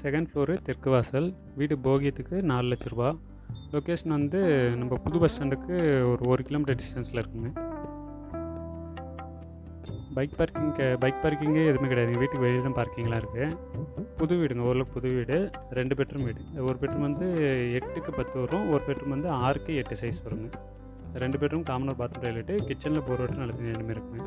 Second floor தெற்கு வாசல். வீடு போகியத்துக்கு 4,00,000 ரூபா. லொக்கேஷன் வந்து நம்ம புது பஸ் ஸ்டாண்டுக்கு ஒரு 1 கிலோமீட்டர் டிஸ்டன்ஸில் இருக்குங்க. பைக் பார்க்கிங்கே எதுவுமே கிடையாதுங்க. வீட்டுக்கு வெளியே தான் பார்க்கிங்லாம் இருக்குது. புது வீடுங்க, ஓரளவுக்கு புது வீடு. 2 பெட்ரூம் வீடு. ஒரு பெட்ரூம் வந்து 8க்கு 10 வரும், ஒரு பெட்ரூம் வந்து 6க்கு 8 சைஸ் வருங்க. 2 பெட்ரூம் காமனர் பாத்ரூம் டாய்லெட்டு, கிச்சனில் போர் வாட்டர் நல்ல தண்ணி ரெண்டுமே இருக்குங்க.